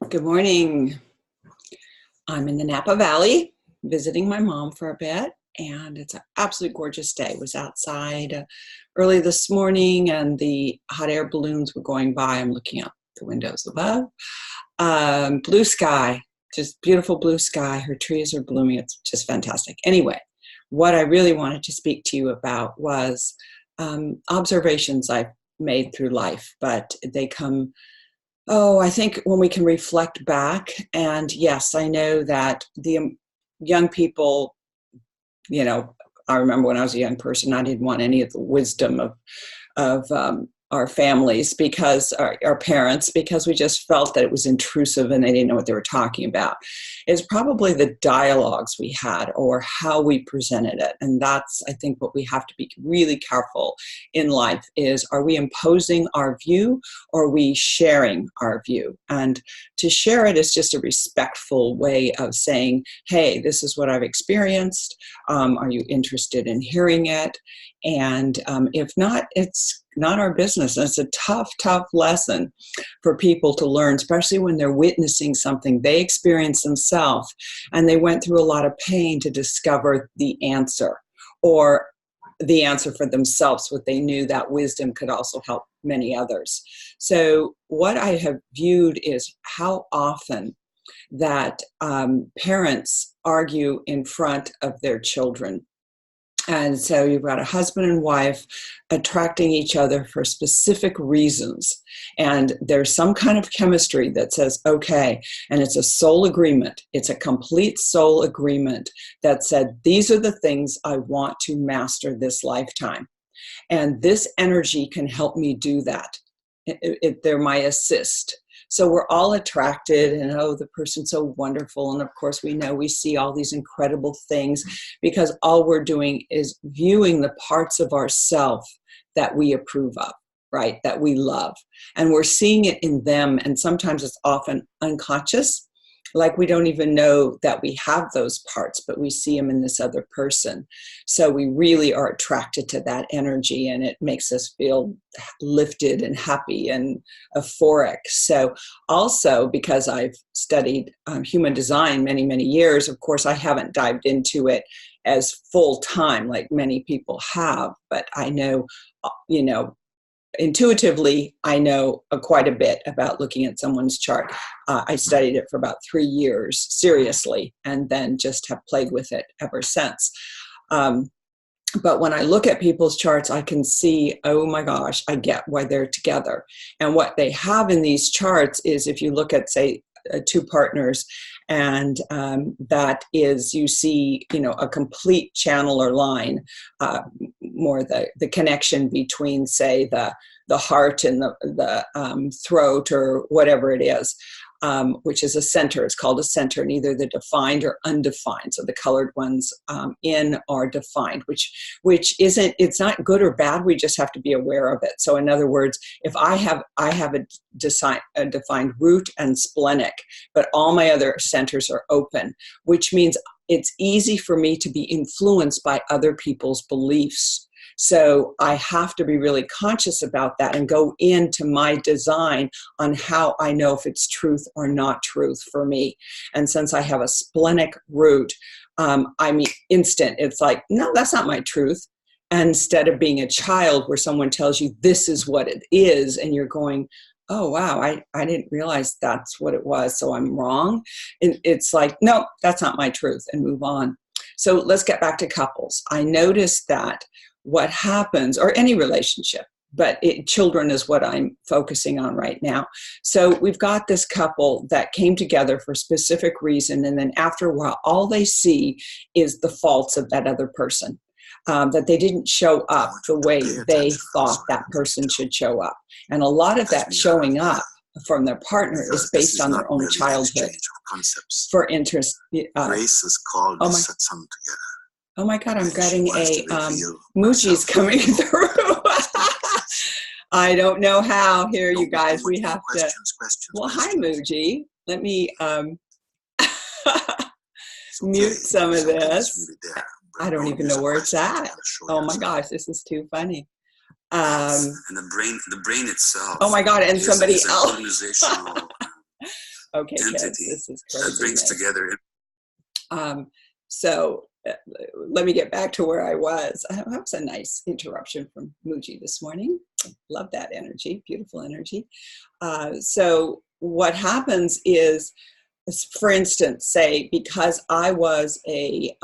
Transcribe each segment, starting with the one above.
Good morning. I'm in the Napa Valley visiting my mom for a bit, and it's an absolutely gorgeous day. I was outside early this morning, and the hot air balloons were going by. I'm looking out the windows above. Blue sky, just beautiful blue sky. Her trees are blooming. It's just fantastic. Anyway, what I really wanted to speak to you about was observations I've made through life, but they come. Oh, I think when we can reflect back, and yes, I know that the young people, I remember when I was a young person, I didn't want any of the wisdom of our families because our parents, because we just felt that it was intrusive and they didn't know what they were talking about. It's probably the dialogues we had or how we presented it. And that's, I think, what we have to be really careful in life is, are we imposing our view or are we sharing our view? And to share it is just a respectful way of saying, hey, this is what I've experienced. Are you interested in hearing it? And if not, it's not our business. And it's a tough, tough lesson for people to learn, especially when they're witnessing something they experienced themselves and they went through a lot of pain to discover the answer or the answer for themselves, what they knew that wisdom could also help many others. So what I have viewed is how often that parents argue in front of their children. And so you've got a husband and wife attracting each other for specific reasons. And there's some kind of chemistry that says, okay, and it's a soul agreement. It's a complete soul agreement that said, these are the things I want to master this lifetime. And this energy can help me do that. They're my assist. So we're all attracted and, oh, the person's so wonderful. And of course, we see all these incredible things because all we're doing is viewing the parts of ourself that we approve of, right? That we love. And we're seeing it in them. And sometimes it's often unconscious. Like we don't even know that we have those parts, but we see them in this other person. So we really are attracted to that energy and it makes us feel lifted and happy and euphoric. So also because I've studied human design many, many years, of course, I haven't dived into it as full time like many people have, but I know, intuitively, I know quite a bit about looking at someone's chart. I studied it for about 3 years seriously, and then just have played with it ever since. But when I look at people's charts, I can see, oh my gosh, I get why they're together. And what they have in these charts is, if you look at, say, two partners, and that is, you see, a complete channel or line, more the connection between, say, the heart and the throat or whatever it is, which is a center. It's called a center, and either the defined or undefined. So the colored ones in are defined, which isn't, it's not good or bad. We just have to be aware of it. So in other words, if I have a defined root and splenic, but all my other centers are open, which means it's easy for me to be influenced by other people's beliefs. So I have to be really conscious about that and go into my design on how I know if it's truth or not truth for me. And since I have a splenic root, instant. It's like, no, that's not my truth. And instead of being a child where someone tells you this is what it is, and you're going, oh, wow, I didn't realize that's what it was, so I'm wrong. And it's like, no, that's not my truth, and move on. So let's get back to couples. I noticed that what happens, or any relationship, but children is what I'm focusing on right now. So we've got this couple that came together for a specific reason, and then after a while, all they see is the faults of that other person. That they didn't show up the way they thought that person should show up. And a lot of that showing up from their partner is based on their own childhood. For interest, race is called oh my, oh my God, I'm getting a Muji's coming through. I don't know how. Here, you guys, we have to. Well, hi, Muji. Let me mute some of this. I don't even know where it's at. Oh my gosh, this is too funny. And the brain itself. Oh my God, and somebody else. Okay, kids, entity this is that brings craziness. together. So let me get back to where I was. That was a nice interruption from Muji this morning. Love that energy, beautiful energy. So what happens is, for instance, say, because I was a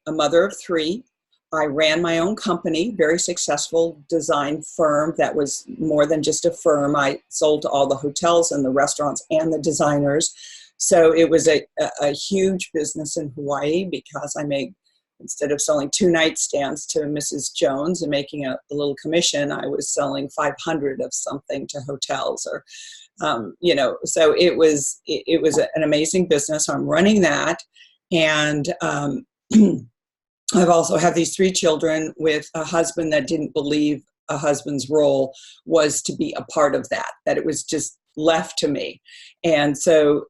mother of three, I ran my own company, very successful design firm that was more than just a firm. I sold to all the hotels and the restaurants and the designers. So it was a huge business in Hawaii because I made, instead of selling 2 nightstands to Mrs. Jones and making a little commission, I was selling 500 of something to hotels, or so it was an amazing business. I'm running that, and I've also have these 3 children with a husband that didn't believe a husband's role was to be a part of that it was just left to me. And so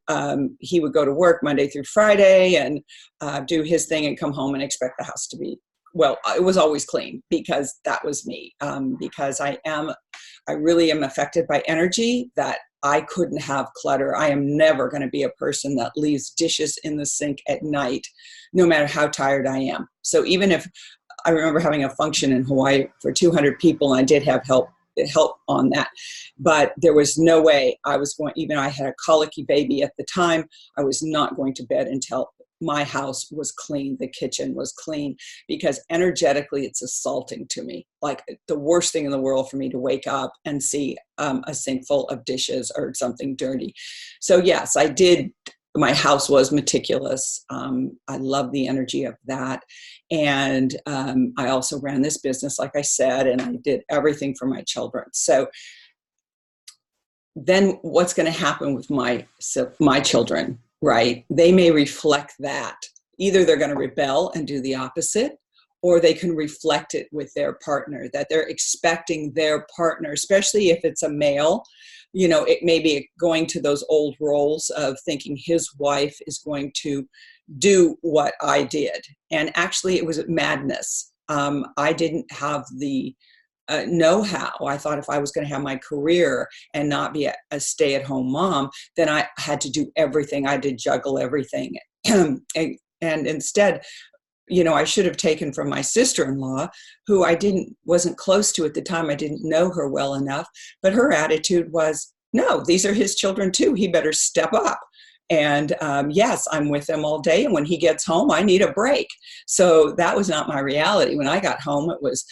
he would go to work Monday through Friday and do his thing and come home and expect the house to be, well, it was always clean, because that was me. Because I really am affected by energy, that I couldn't have clutter. I am never going to be a person that leaves dishes in the sink at night, no matter how tired I am. So even if, I remember having a function in Hawaii for 200 people, and I did have help on that, but there was no way I was going, even I had a colicky baby at the time, I was not going to bed until my house was clean, the kitchen was clean, because energetically it's assaulting to me. Like the worst thing in the world for me to wake up and see a sink full of dishes or something dirty. So yes, I did. My house was meticulous. I love the energy of that. And I also ran this business, like I said, and I did everything for my children. So then what's going to happen with my children, right? They may reflect that. Either they're going to rebel and do the opposite, or they can reflect it with their partner, that they're expecting their partner, especially if it's a male, it may be going to those old roles of thinking his wife is going to do what I did. And actually it was madness. I didn't have the know-how. I thought if I was going to have my career and not be a stay-at-home mom, then I had to do everything. I did juggle everything. And instead, I should have taken from my sister-in-law, who I wasn't close to at the time. I didn't know her well enough, but her attitude was, no, these are his children too. He better step up. And yes, I'm with them all day. And when he gets home, I need a break. So that was not my reality. When I got home, it was,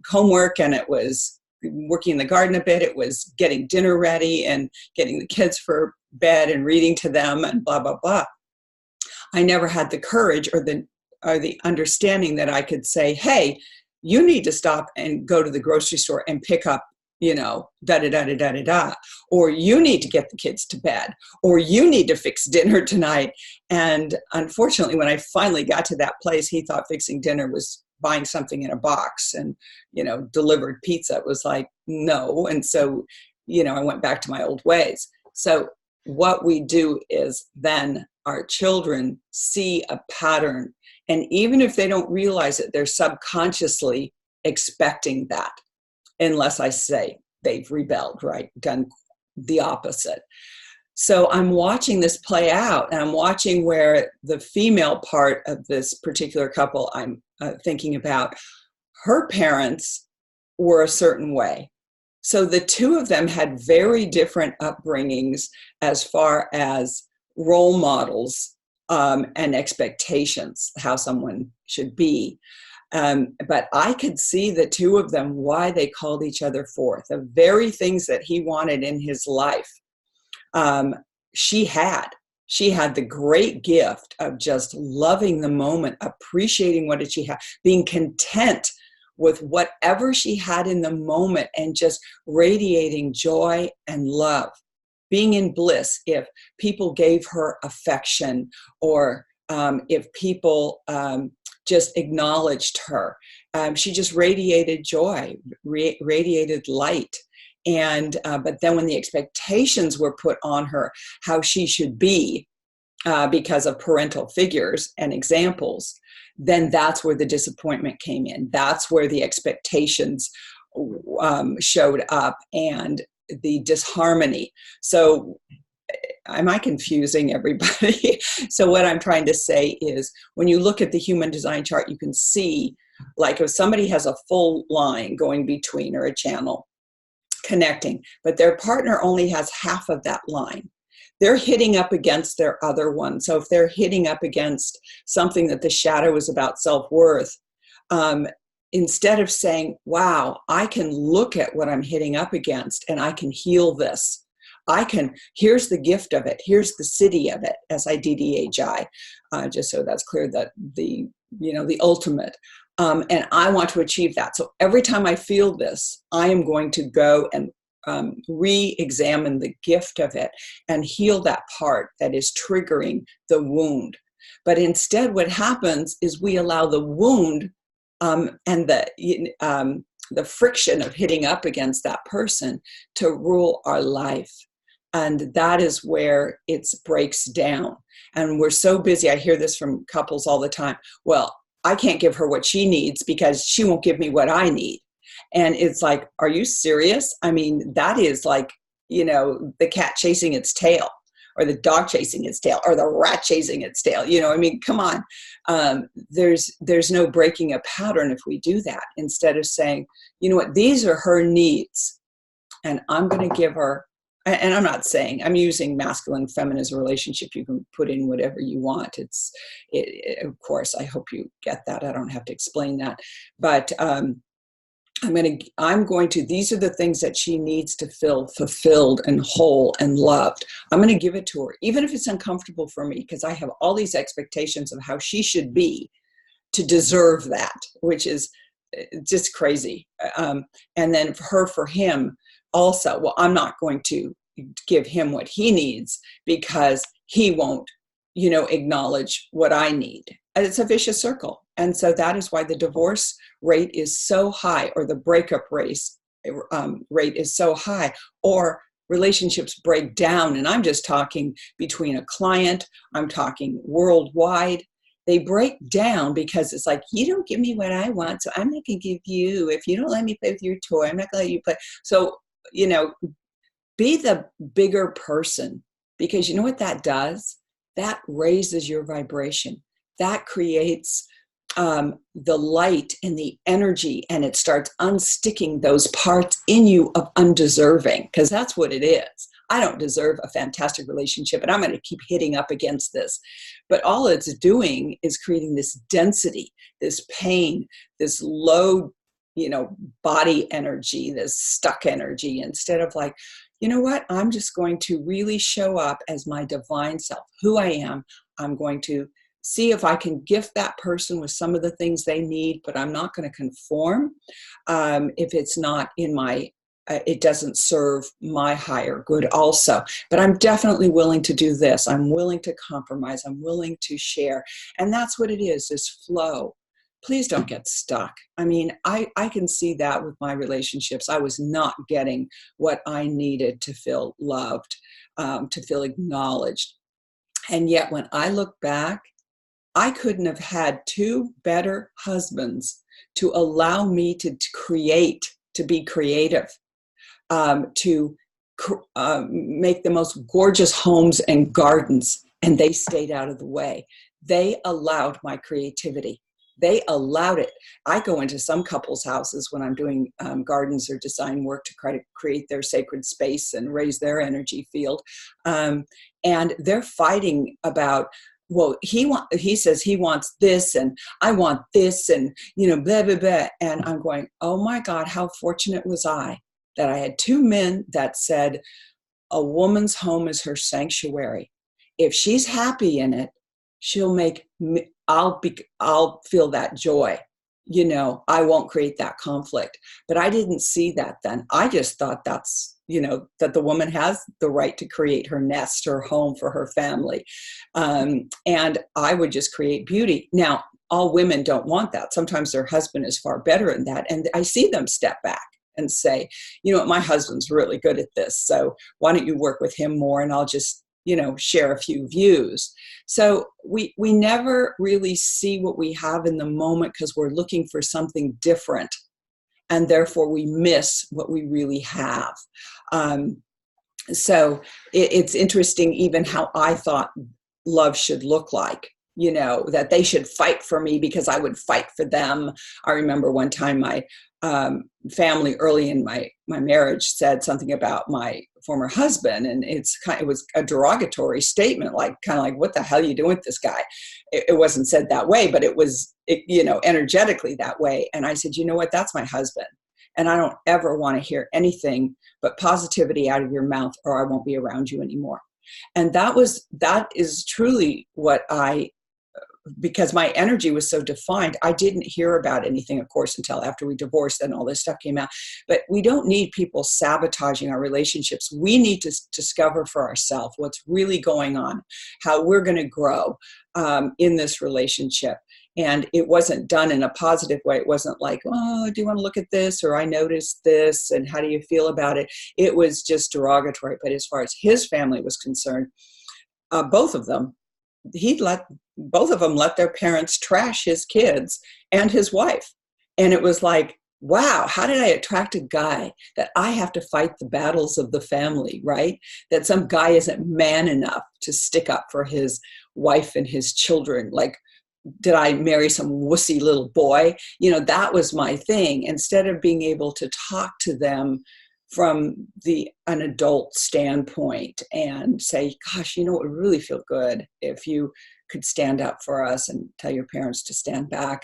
homework, and it was working in the garden a bit. It was getting dinner ready and getting the kids for bed and reading to them and blah, blah, blah. I never had the courage or the understanding that I could say, hey, you need to stop and go to the grocery store and pick up, da-da-da-da-da-da-da, or you need to get the kids to bed, or you need to fix dinner tonight. And unfortunately, when I finally got to that place, he thought fixing dinner was buying something in a box and, delivered pizza. It was like, no. And so, I went back to my old ways. So what we do is then our children see a pattern. And even if they don't realize it, they're subconsciously expecting that, unless I say they've rebelled, right? Done the opposite. So I'm watching this play out, and I'm watching where the female part of this particular couple I'm thinking about, her parents were a certain way. So the two of them had very different upbringings as far as role models and expectations, how someone should be. But I could see the two of them, why they called each other forth. The very things that he wanted in his life, she had. She had the great gift of just loving the moment, appreciating what did she have, being content with whatever she had in the moment, and just radiating joy and love, being in bliss. If people gave her affection, or if people just acknowledged her, she just radiated joy, radiated light. And but then when the expectations were put on her, how she should be because of parental figures and examples, then that's where the disappointment came in. That's where the expectations showed up, and the disharmony. So am I confusing everybody? So what I'm trying to say is, when you look at the human design chart, you can see, like, if somebody has a full line going between, or a channel connecting, but their partner only has half of that line, they're hitting up against their other one. So if they're hitting up against something that the shadow is about self-worth, instead of saying, wow, I can look at what I'm hitting up against and I can heal this. Here's the gift of it. Here's the city of it, SIDDHI, just so that's clear, that the ultimate. And I want to achieve that. So every time I feel this, I am going to go and re-examine the gift of it and heal that part that is triggering the wound. But instead, what happens is we allow the wound and the friction of hitting up against that person to rule our life. And that is where it breaks down. And we're so busy. I hear this from couples all the time. Well, I can't give her what she needs because she won't give me what I need. And it's like, are you serious? I mean, that is like, the cat chasing its tail, or the dog chasing its tail, or the rat chasing its tail. I mean, come on. There's no breaking a pattern if we do that. Instead of saying, you know what, these are her needs, and I'm going to give her. And I'm not saying, I'm using masculine feminine as a relationship. You can put in whatever you want. Of course, I hope you get that. I don't have to explain that. But these are the things that she needs to feel fulfilled and whole and loved. I'm going to give it to her, even if it's uncomfortable for me, because I have all these expectations of how she should be to deserve that, which is just crazy. And then for him also, well, I'm not going to give him what he needs because he won't, acknowledge what I need. And it's a vicious circle. And so that is why the divorce rate is so high, or the breakup rate is so high, or relationships break down. And I'm just talking between a client, I'm talking worldwide. They break down because it's like, you don't give me what I want, so I'm not going to give you. If you don't let me play with your toy, I'm not going to let you play. So, be the bigger person, because you know what that does? That raises your vibration. That creates the light and the energy, and it starts unsticking those parts in you of undeserving, because that's what it is. I don't deserve a fantastic relationship, and I'm going to keep hitting up against this. But all it's doing is creating this density, this pain, this low, body energy, this stuck energy, instead of like, you know what, I'm just going to really show up as my divine self, who I am. I'm going to see if I can gift that person with some of the things they need, but I'm not going to conform if it's not in my, it doesn't serve my higher good also. But I'm definitely willing to do this. I'm willing to compromise. I'm willing to share. And that's what it is, this flow. Please don't get stuck. I mean, I can see that with my relationships. I was not getting what I needed to feel loved, to feel acknowledged. And yet when I look back, I couldn't have had two better husbands to allow me to create, to be creative, to make the most gorgeous homes and gardens, and they stayed out of the way. They allowed my creativity. They allowed it. I go into some couples' houses when I'm doing gardens or design work to try to create their sacred space and raise their energy field. And they're fighting about, well, he says he wants this and I want this and, blah, blah, blah. And I'm going, oh my God, how fortunate was I that I had two men that said, a woman's home is her sanctuary. If she's happy in it, she'll make me, I'll feel that joy. I won't create that conflict. But I didn't see that then. I just thought that's, that the woman has the right to create her nest, her home for her family. And I would just create beauty. Now, all women don't want that. Sometimes their husband is far better in that. And I see them step back and say, my husband's really good at this. So why don't you work with him more, and I'll just share a few views. So we never really see what we have in the moment because we're looking for something different, and therefore we miss what we really have. So it's interesting even how I thought love should look like, you know, that they should fight for me because I would fight for them. I remember one time my family early in my marriage said something about my former husband, and it was a derogatory statement, like kind of like, what the hell are you doing with this guy? It wasn't said that way, but you know, energetically that way. And I said, you know what, that's my husband. And I don't ever want to hear anything but positivity out of your mouth, or I won't be around you anymore. And that is truly what because my energy was so defined, I didn't hear about anything, of course, until after we divorced and all this stuff came out. But we don't need people sabotaging our relationships. We need to discover for ourselves what's really going on, how we're going to grow in this relationship. And it wasn't done in a positive way. It wasn't like, oh, do you want to look at this? Or I noticed this, and how do you feel about it? It was just derogatory. But as far as his family was concerned, both of them, both of them let their parents trash his kids and his wife. And it was like, wow, how did I attract a guy that I have to fight the battles of the family, right? That some guy isn't man enough to stick up for his wife and his children. Like, did I marry some wussy little boy? You know, that was my thing. Instead of being able to talk to them from an adult standpoint and say, gosh, you know, it would really feel good if you could stand up for us and tell your parents to stand back,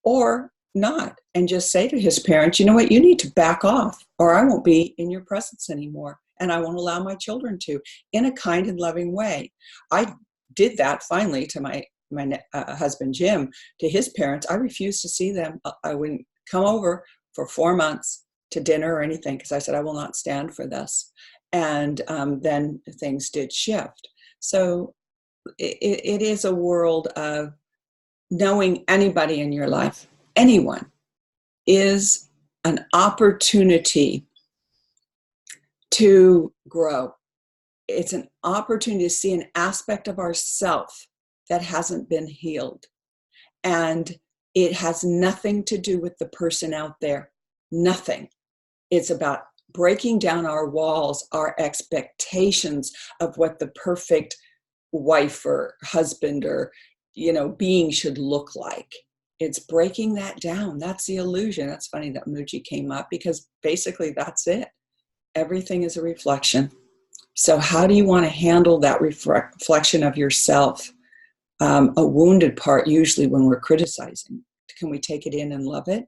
or not, and just say to his parents, you know what, you need to back off, or I won't be in your presence anymore, and I won't allow my children to, in a kind and loving way. I did that finally to my husband Jim, to his parents. I refused to see them. I wouldn't come over for 4 months to dinner or anything, because I said, I will not stand for this. And then things did shift. So it is a world of knowing anybody in your life, anyone, is an opportunity to grow. It's an opportunity to see an aspect of ourself that hasn't been healed. And it has nothing to do with the person out there. Nothing. It's about breaking down our walls, our expectations of what the perfect wife or husband or, you know, being should look like. It's breaking that down. That's the illusion. That's funny that Muji came up, because basically that's it. Everything is a reflection. So how do you want to handle that reflection of yourself? A wounded part, usually when we're criticizing. Can we take it in and love it?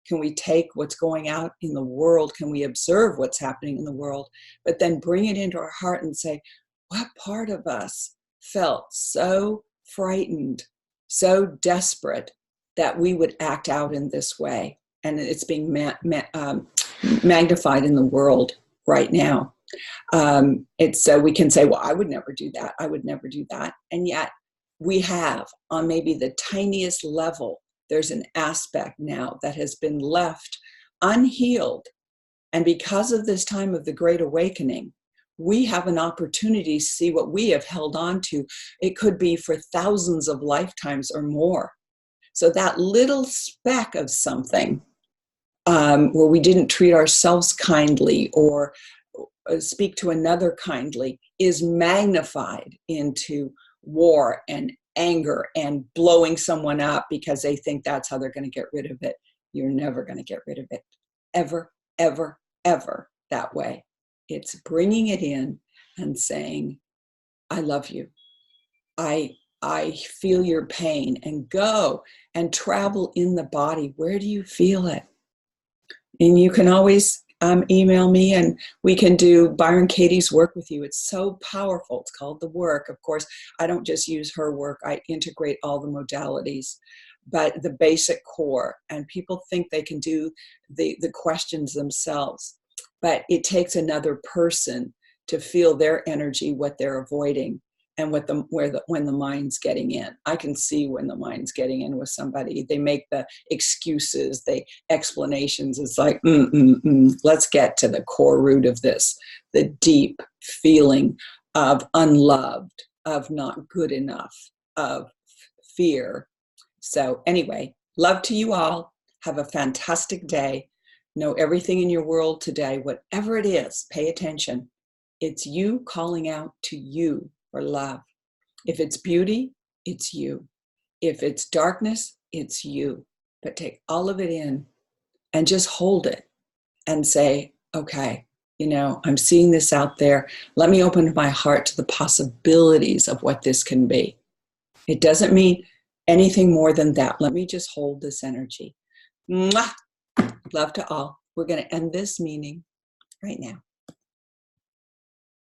Can we take what's going out in the world? Can we observe what's happening in the world, but then bring it into our heart and say, what part of us felt so frightened, so desperate that we would act out in this way? And it's being magnified in the world right now. It's so we can say, well, I would never do that. I would never do that. And yet we have, on maybe the tiniest level, there's an aspect now that has been left unhealed. And because of this time of the Great Awakening, we have an opportunity to see what we have held on to. It could be for thousands of lifetimes or more. So that little speck of something where we didn't treat ourselves kindly or speak to another kindly is magnified into war and anger and blowing someone up because they think that's how they're going to get rid of it. You're never going to get rid of it. Ever, ever, ever that way. It's bringing it in and saying, I love you. I feel your pain, and go and travel in the body. Where do you feel it? And you can always email me, and we can do Byron Katie's work with you. It's so powerful. It's called The Work. Of course, I don't just use her work. I integrate all the modalities, but the basic core. And people think they can do the questions themselves, but it takes another person to feel their energy, what they're avoiding, and when the mind's getting in. I can see when the mind's getting in with somebody. They make the excuses, the explanations. It's like, let's get to the core root of this, the deep feeling of unloved, of not good enough, of fear. So anyway, love to you all. Have a fantastic day. Know everything in your world today, whatever it is, pay attention. It's you calling out to you for love. If it's beauty, it's you. If it's darkness, it's you. But take all of it in and just hold it and say, okay, I'm seeing this out there. Let me open my heart to the possibilities of what this can be. It doesn't mean anything more than that. Let me just hold this energy. Mwah! Love to all. We're going to end this meeting right now.